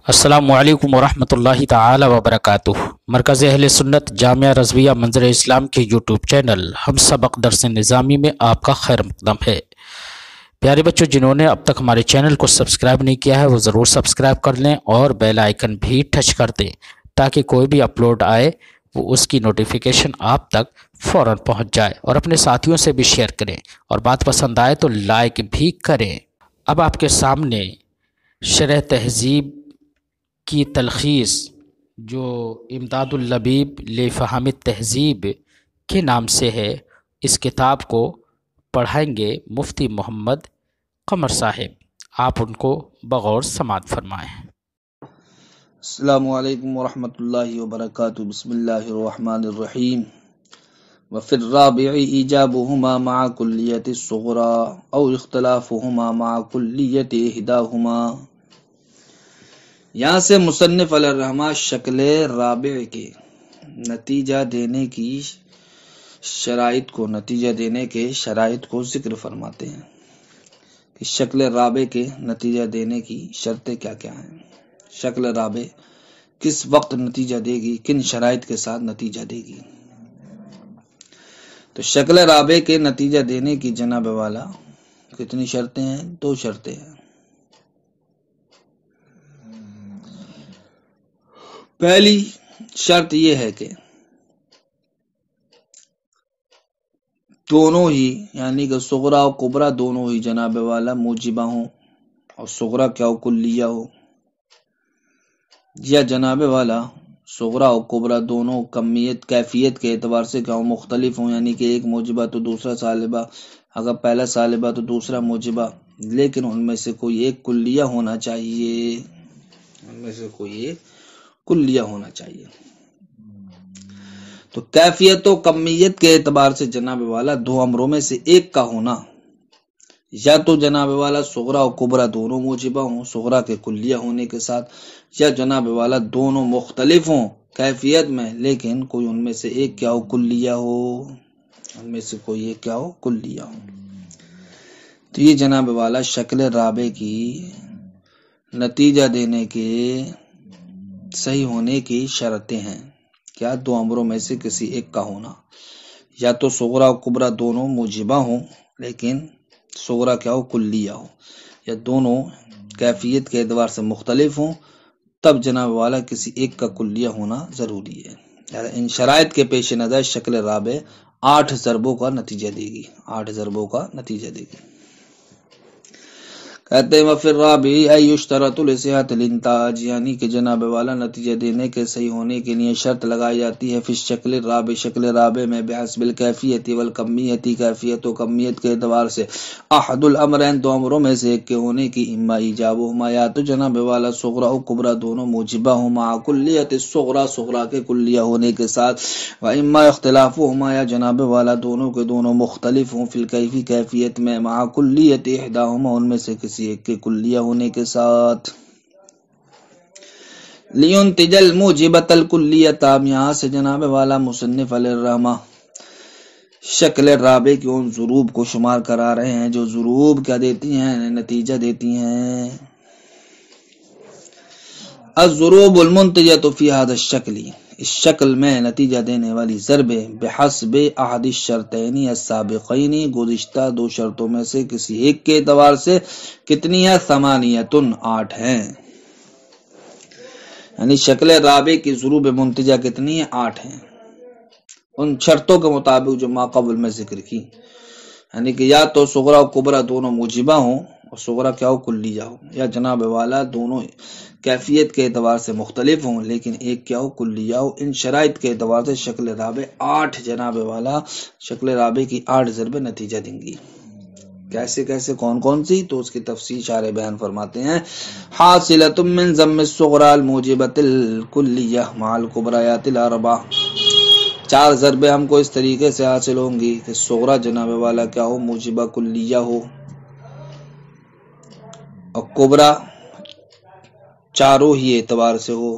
السلام علیکم ورحمۃ اللہ تعالی وبرکاتہ۔ مرکز اہل سنت جامعہ رضویہ منظر اسلام کے یوٹیوب چینل ہم سبق درس نظامی میں آپ کا خیر مقدم ہے۔ پیارے بچوں، جنہوں نے اب تک ہمارے چینل کو سبسکرائب نہیں کیا ہے وہ ضرور سبسکرائب کر لیں اور بیل آئیکن بھی ٹچ کر دیں تاکہ کوئی بھی اپلوڈ آئے وہ اس کی نوٹیفیکیشن آپ تک فوراً پہنچ جائے، اور اپنے ساتھیوں سے بھی شیئر کریں، اور بات پسند آئے تو لائک بھی کریں۔ اب آپ کے سامنے شرح تہذیب کی تلخیص جو امداد اللبیب لفہم التہذیب کے نام سے ہے، اس کتاب کو پڑھائیں گے مفتی محمد قمر صاحب۔ آپ ان کو بغور سماعت فرمائیں۔ السلام علیکم ورحمۃ اللہ وبرکاتہ۔ بسم اللہ الرحمن الرحیم۔ وفی الرابع ایجابہما مع کلیت الصغرى او اختلافہما مع کلیت احداہما۔ یہاں سے مصنف علیہ الرحمہ شکل رابع کے نتیجہ دینے کے شرائط کو ذکر فرماتے ہیں کہ شکل رابع کے نتیجہ دینے کی شرطیں کیا کیا ہیں۔ شکل رابع کس وقت نتیجہ دے گی، کن شرائط کے ساتھ نتیجہ دے گی۔ تو شکل رابع کے نتیجہ دینے کی جناب والا کتنی شرطیں ہیں؟ 2 شرطیں ہیں۔ پہلی شرط یہ ہے کہ دونوں ہی یعنی کہ صغرا و کبرا دونوں ہی جناب والا موجبہ ہوں، اور صغرا کیا ہو کلیہ ہو، یا جناب والا صغرا و کبرا دونوں کمیت کیفیت کے اعتبار سے کیا ہو مختلف ہوں، یعنی کہ ایک موجبہ تو دوسرا سالبہ، اگر پہلا سالبہ تو دوسرا موجبہ، لیکن ان میں سے کوئی ایک کلیہ ہونا چاہیے، تو کیفیت و کمیت کے اعتبار سے جناب والا 2 امروں میں سے ایک کا ہونا، یا تو جناب والا صغرا و کبرا دونوں موجبہ ہوں صغرا کے کلیہ ہونے کے ساتھ، یا جناب والا دونوں مختلف ہوں کیفیت میں لیکن کوئی ان میں سے ایک کیا ہو کلیہ ہو، تو یہ جناب والا شکل رابع کی نتیجہ دینے کے صحیح ہونے کی شرطیں ہیں۔ کیا؟ 2 امروں میں سے کسی ایک کا ہونا، یا تو صغرا و کبرا دونوں موجبہ ہوں لیکن صغرا کیا ہو کلیہ ہو، یا دونوں کیفیت کے اعتبار سے مختلف ہوں، تب جناب والا کسی ایک کا کلیہ ہونا ضروری ہے۔ ان شرائط کے پیش نظر شکل رابع 8 ضربوں کا نتیجہ دے گی۔ کہتے ہیں وفی الرابع یشترط لصحۃ الانتاج، یعنی کہ جناب والا نتیجہ دینے کے صحیح ہونے کے لیے شرط لگائی جاتی ہے فی الشکل الرابع شکل رابع میں بحسب الکیفیت والکمیت کیفیت و کمیت کے اعتبار سے احد الامرین 2 امروں میں سے ایک کے ہونے کی، اما ایجابہما یا تو جناب والا صغرا و کبرا دونوں موجبہ ہوں مع کلیت الصغرا صغرا کے کلیہ ہونے کے ساتھ، و اما اختلافہما یا جناب والا دونوں کے دونوں مختلف ہوں فی الکیفی کیفیت میں مع کلیت احداہما ان میں سے کسی ایک کے کلیہ ہونے کے ساتھ۔ لینتج الموجبۃ الکلیۃ، یہاں سے جناب والا مصنف علیہ الرحمہ شکل رابع کے ان ضروب کو شمار کرا رہے ہیں جو ضروب کیا دیتی ہیں، نتیجہ دیتی ہیں۔ الضروب المنتجۃ فی ھذا الشکل، اس شکل میں نتیجہ دینے والی ضربیں بحسب احد الشرطین السابقین گزشتہ 2 شرطوں میں سے کسی ایک کے اعتبار سے کتنی ہے، 8 ہیں، یعنی شکل رابع کی ضروب منتجہ کتنی ہے، 8 ہیں، ان شرطوں کے مطابق جو ماقبل میں ذکر کی، یعنی کہ یا تو صغرا و کبرا دونوں موجبہ ہوں اور صغرا کیا ہو کلیہ ہو، یا جناب والا دونوں کیفیت کے اعتبار سے مختلف ہوں لیکن ایک کیا ہو کلیہ ہو۔ ان شرائط کے اعتبار سے شکل رابع 8 جناب والا شکل رابع کی 8 ضربیں نتیجہ دیں گی۔ کیسے کون سی، تو اس کی تفصیل شارح بیان فرماتے ہیں۔ حاصلۃ من ضم الصغرى الموجبۃ الکلیہ مع الکبریات الاربع، 4 ضربیں ہم کو اس طریقے سے حاصل ہوں گی کہ صغرا جناب والا کیا ہو موجبہ کلیہ ہو، اور کبرا چاروں ہی اعتبار سے ہو،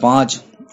5।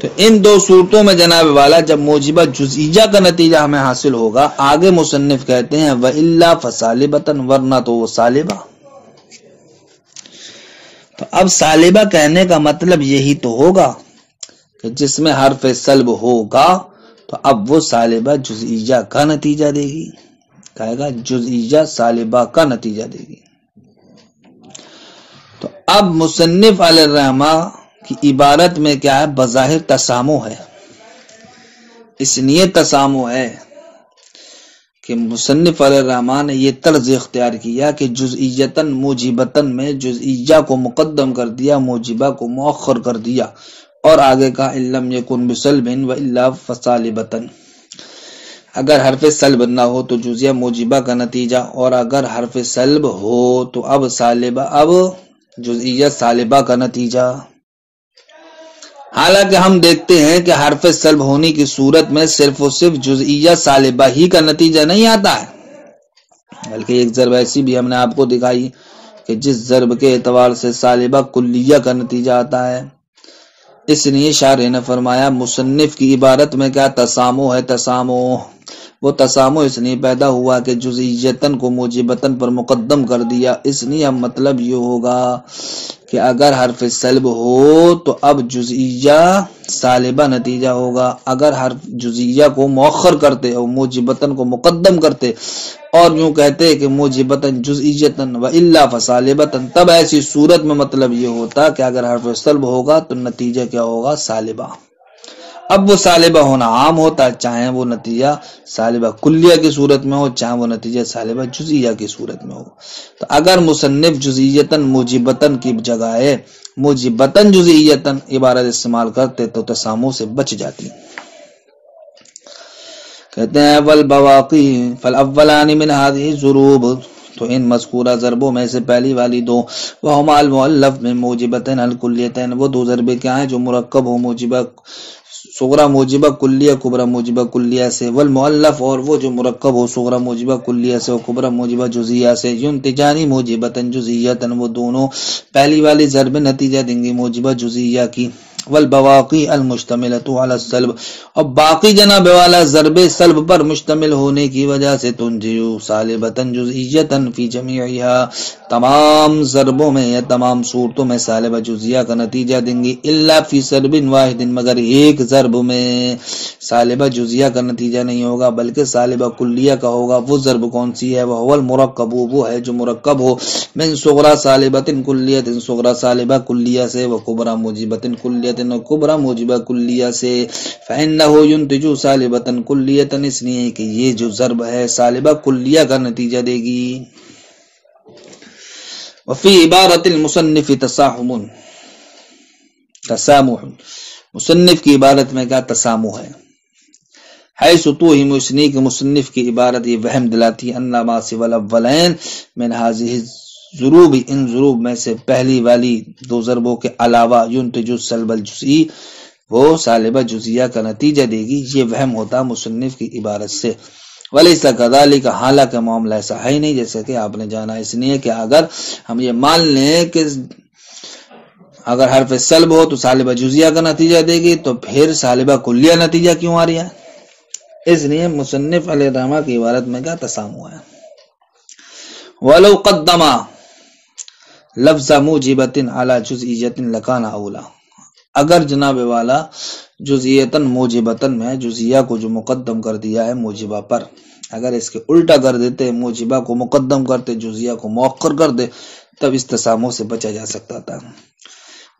تو ان دو صورتوں میں جناب والا جب موجبہ جزئیہ کا نتیجہ ہمیں حاصل ہوگا، آگے مصنف کہتے ہیں وَإِلَّا فَسَالِبَةً، ورنہ تو وہ سالبہ۔ تو اب سالبہ کہنے کا مطلب یہی تو ہوگا کہ جس میں حرف سلب ہوگا تو اب وہ سالبہ جزئیہ کا نتیجہ دے گی، کہے گا جزئیہ سالبہ کا نتیجہ دے گی۔ تو اب مصنف علیہ الرحمہ کی عبارت میں کیا ہے؟ بظاہر تسامح ہے۔ اس لیے تسامح ہے کہ مصنف علیہ الرحمہ نے یہ طرز اختیار کیا کہ جزئیتاً موجبتاً میں جزئیہ کو مقدم کر دیا، موجبہ کو مؤخر کر دیا، اور آگے کہا ان لم یکن بسلب والا فسالبتاً، اگر حرف سلب نہ ہو تو جزئیہ موجبہ کا نتیجہ، اور اگر حرف سلب ہو تو اب سالبہ، اب جزئیہ سالبہ کا نتیجہ۔ حالانکہ ہم دیکھتے ہیں کہ حرف سلب ہونے کی صورت میں صرف و صرف جزئیہ سالبہ ہی کا نتیجہ نہیں آتا ہے، بلکہ ایک ضرب ایسی بھی ہم نے آپ کو دکھائی کہ جس ضرب کے اعتبار سے سالبہ کلیہ کا نتیجہ آتا ہے۔ اس لیے شارح نے فرمایا مصنف کی عبارت میں کیا تسامح ہے؟ تسامح، وہ تسامح اس لیے پیدا ہوا کہ جزئیتاً کو موجبتاً پر مقدم کر دیا۔ اس لیے اب مطلب یہ ہوگا کہ اگر حرف سلب ہو تو اب جزئیہ سالبہ نتیجہ ہوگا، اگر حرف جزئیہ کو مؤخر کرتے اور موجبتاً کو مقدم کرتے اور یوں کہتے کہ موجبتاً جزئیتاً والا فسالبتاً، تب ایسی صورت میں مطلب یہ ہوتا کہ اگر حرف سلب ہوگا تو نتیجہ کیا ہوگا؟ سالبہ۔ اب وہ سالبہ ہونا عام ہوتا ہے، چاہے وہ نتیجہ سالبہ کلیہ کی صورت میں ہو، چاہے وہ نتیجہ سالبہ جزئیہ کی صورت میں ہو۔ تو اگر مصنف جزئیتاً موجبتاً کی جگہ ہے موجبتاً جزئیتاً عبارت استعمال کرتے تو تسامح سے بچ جاتی۔ کہتے ہیں والبواقی فالاولان من هذه الضروب، تو ان مذکورہ ضربوں میں سے پہلی والی دو، وہما المؤلف من موجبتین الکلیتین، وہ دو ضربے کیا ہیں جو مرکب ہو موجبہ صغرا موجبہ کلیہ کبرا موجبہ کلیہ سے، والمؤلف اور وہ جو مرکب ہو صغرا موجبہ کلیہ سے و کبرا موجبہ جزئیہ سے، ینتجانی موجبتن جزئیتن، وہ دونوں پہلی والی ضرب نتیجہ دیں گی موجبہ جزئیہ کی، والبواقی المشتملۃ علی السلب، اور باقی جناب والا ضرب سلب پر مشتمل ہونے کی وجہ سے تنجیو سالبتن جزئیتن فی جمیعہا، تمام ضربوں میں یا تمام صورتوں میں سالبہ جزئیہ کا نتیجہ دیں گی، الا فی سلب واحد، مگر ایک ضرب میں سالبہ جزئیہ کا نتیجہ نہیں ہوگا بلکہ سالبہ کلیہ کا ہوگا۔ وہ ضرب کون سی ہے؟ وہ المرکب، وہ ہے جو مرکب ہو من صغرا سالبتن کلیۃ، صغرا سالبہ کلیہ سے، و کبرا موجبۃ کلیۃ، و کبرا موجبہ کلیہ سے، فإنہ ینتج سالبۃ کلیۃ، اس لیے کہ یہ جو ضرب ہے سالبہ کلیہ کا نتیجہ دے گی۔ وفی عبارت المصنف تسامح، مصنف کی عبارت میں کیا تسامح ہے؟ حیث توہم، اس لیے کہ مصنف کی عبارت یہ وہم دلاتی ان ما سوى الاولین من هذه الضروب، ان ضروب میں سے پہلی والی دو ضربوں کے علاوہ ینتج السلب الجزئی، وہ سالبہ جزئیہ کا نتیجہ دے گی، یہ وہم ہوتا مصنف کی عبارت سے۔ ولیس کذالک، حالانکہ معاملہ ایسا ہے ہی نہیں جیسے کہ آپ نے جانا، اس لیے کہ اگر ہم یہ مان لیں کہ اگر حرف سلب ہو تو سالبہ جزئیہ کا نتیجہ دے گی تو پھر سالبہ کلیہ نتیجہ کیوں آ رہی ہے؟ اس لیے مصنف علیہ الرحمہ کی عبارت میں کیا تسامح ہے۔ ولو قدم لفظ موجبۃ علی جزئیۃ لکان اولا، اگر جناب والا جزئیتاً موجبتاً میں جزئیہ کو جو مقدم کر دیا ہے موجبہ پر، اگر اس کے الٹا کر دیتے، موجبہ کو مقدم کرتے جزئیہ کو مؤخر کر دے، تب اس تسامح سے بچا جا سکتا تھا۔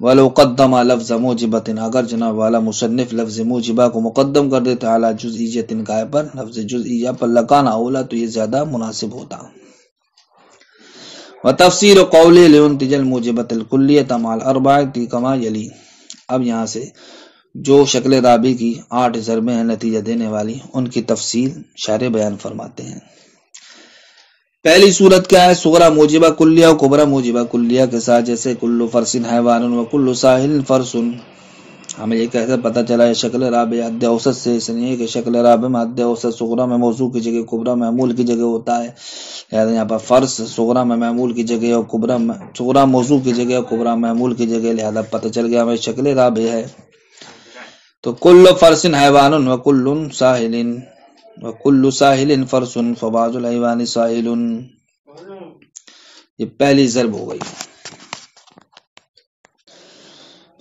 ولو قدم لفظ موجبۃ، اگر جناب والا مصنف لفظ موجبہ کو مقدم کر دیتا اعلی جزئیۃ گائے پر، لفظ جزئیہ پر، لکان اولا، تو یہ زیادہ مناسب ہوتا۔ وتفسیر قوله لينتج الموجبۃ الکلیۃ مع الاربعۃ کما یلی، اب یہاں سے جو شکل رابع کی 8 ضربیں ہیں نتیجہ دینے والی، ان کی تفصیل شارح بیان فرماتے ہیں۔ پہلی صورت کیا ہے؟ صغرا موجبہ کلیہ و کبرا موجبہ کلیہ کے ساتھ، جیسے کل فرس حیوان و کل ساحل فرس، ہمیں یہ کیسے پتہ چلا ہے شکل رابع حد اوسط سے، اس لیے کہ شکل رابع میں حد اوسط صغرا میں موضوع کی جگہ کبرا معمول کی جگہ ہوتا ہے، لہذا یہاں پر فرس صغرا میں معمول کی جگہ اور کبرا صغرا موضوع کی جگہ اور کبرا معمول کی جگہ، لہذا پتہ چل گیا ہمیں شکل رابع ہے۔ تو کل فرسن حیوان وکل ساحل فرس فبعض الحیوان ساحل، یہ پہلی ضرب ہو گئی.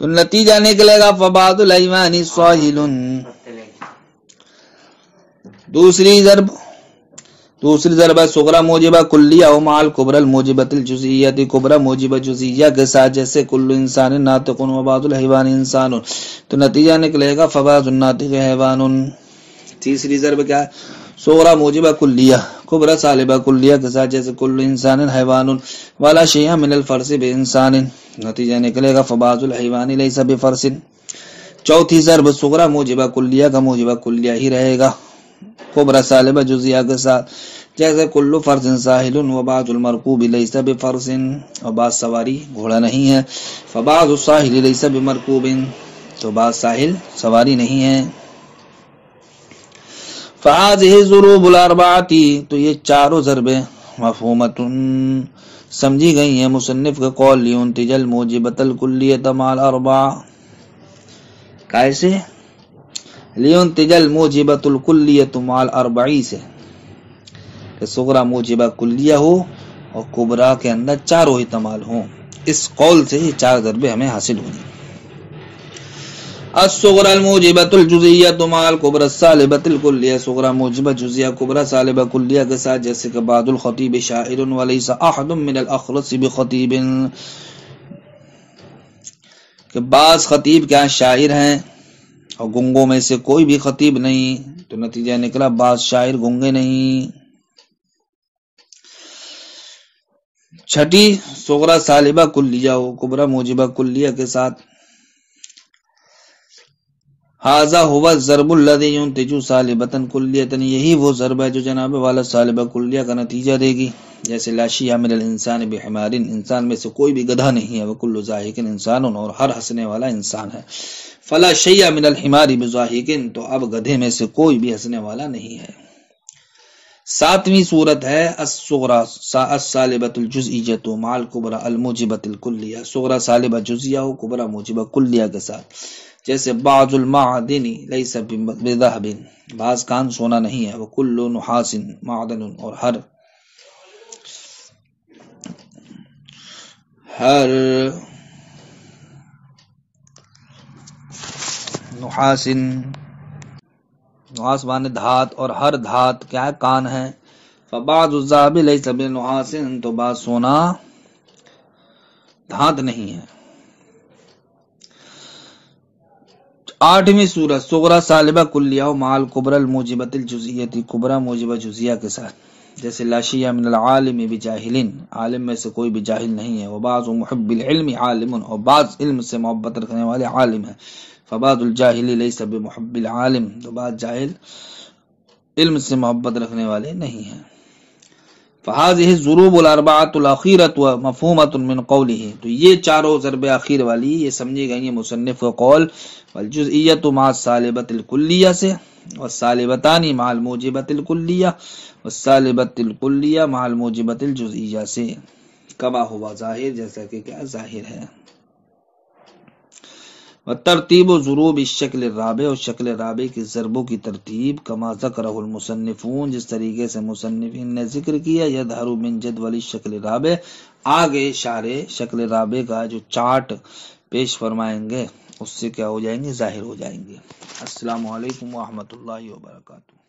تو نتیجہ نکلے گا فبعض الحیوان ساحل. دوسری ضرب ہے صغرا موجبہ کلیہ و مع الکبرى الموجبۃ الجزئیہ، کبرى موجبہ جزئیہ کے ساتھ، جیسے کل انسان ناطق و بعض الحیوان انسان، تو نتیجہ نکلے گا فبعض الناطق حیوان. تیسری ضرب کیا ہے؟ صغرا موجبہ کلیہ کبرى سالبہ کلیہ کے ساتھ، جیسے کل انسان حیوان ولا شیء من الفرس بانسان، نتیجہ نکلے گا فبعض الحیوان لیس بفرس. چوتھی ضرب صغرا موجبہ کلیہ کا موجبہ کلیہ ہی رہے گا کبرى سالبہ جزئیہ کے ساتھ، جیسے کل فرس ساحل و بعض المرکوب لیس بفرس، اور بعض سواری گھوڑا نہیں ہے، فبعض الساحل لیس بمرکوب، تو بعض ساحل سواری نہیں ہے. فهذه الضروب الاربعۃ، تو یہ چاروں ضربیں مفہومۃ سمجھی گئی ہیں مصنف کا قول لینتج الموجبۃ الکلیۃ مع الاربع، کیسے؟ لینتج الموجبۃ الکلیۃ مع الاربع سے، کہ صغرا موجبہ کلیہ ہو اور کبرا کے اندر چاروں احتمال ہوں. اس قول سے یہ چار ضربیں ہمیں حاصل ہوئی. الصغرى الموجبۃ الجزئیۃ مع الکبرى السالبۃ الکلیہ، صغرا موجبہ جزئیہ کبرى سالبہ کلیہ کے ساتھ، جیسے کہ بعض الخطیب شاعر ولیس احد من الاخرس بخطیب، کہ بعض خطیب کیا شاعر ہیں اور گنگوں میں سے کوئی بھی خطیب نہیں، تو نتیجہ نکلا بعض شاعر گنگے نہیں. چھٹی صغرا سالبہ کلیہ ہو کبرى موجبہ کلیہ کے ساتھ، ھذا هو الضرب الذي ينتج سالبۃ کلیۃ، یہی وہ ضرب ہے جو جناب والا سالبہ کلیہ کا نتیجہ دے گی. جیسے لا شیء من الانسان بحمار، انسان میں سے کوئی بھی گدھا نہیں ہے، وکل ضاحک انسان، اور ہر ہنسنے والا انسان ہے. فلا شیء من الحمار بضاحک، تو اب گدھے میں سے کوئی بھی ہنسنے والا نہیں ہے. ساتویں صورت ہے الصغرى السالبۃ الجزئیۃ مع الکبرى الموجبۃ الکلیہ، صغرا سالبہ جزئیہ ہو کبرى موجبہ کلیہ کے ساتھ، جیسے بعض المعدن لیس بذهب، بعض کان سونا نہیں ہے، وکل نحاس معدن، اور ہر نحاس مانے دھات، اور ہر دھات کیا ہے؟ کان ہے. فبعض الذهب لیس بنحاس، تو بعض سونا دھات نہیں ہے. آٹھویں صورت صغرا سالبہ کلیہ مع الکبرى الموجبۃ الجزئیۃ، کبرى موجبہ جزئیہ کے ساتھ، جیسے لا شیء من العالم بجاہل، عالم میں سے کوئی بھی جاہل نہیں ہے، وبعض محب العلم عالم، اور بعض علم سے محبت رکھنے والے عالم ہے. فبعض الجاہل لیس بمحب العالم، تو بعض جاہل علم سے محبت رکھنے والے نہیں ہیں. فهذه الضروب الاربعۃ الاخیرۃ مفہومۃ من قوله، تو یہ چاروں ضرب اخیر والی یہ سمجھی گئی ہیں مصنف کا قول والجزئیۃ مع السالبۃ الکلیہ سے، والسالبتان مع الموجبۃ الکلیہ، والسالبۃ الکلیہ مع الموجبۃ الجزئیہ سے، کما ہوا ظاہر، جیسا کہ کیا ظاہر ہے. وترتیب ضروب الشکل الرابع، اور شکل رابع کی ضربوں کی ترتیب کما ذکرہ المصنفون، جس طریقے سے مصنفین نے ذکر کیا، یظہر من جدول الشکل الرابع، آگے شارح شکل رابع کا جو چارٹ پیش فرمائیں گے اس سے کیا ہو جائیں گے؟ ظاہر ہو جائیں گے. السلام علیکم ورحمۃ اللہ وبرکاتہ.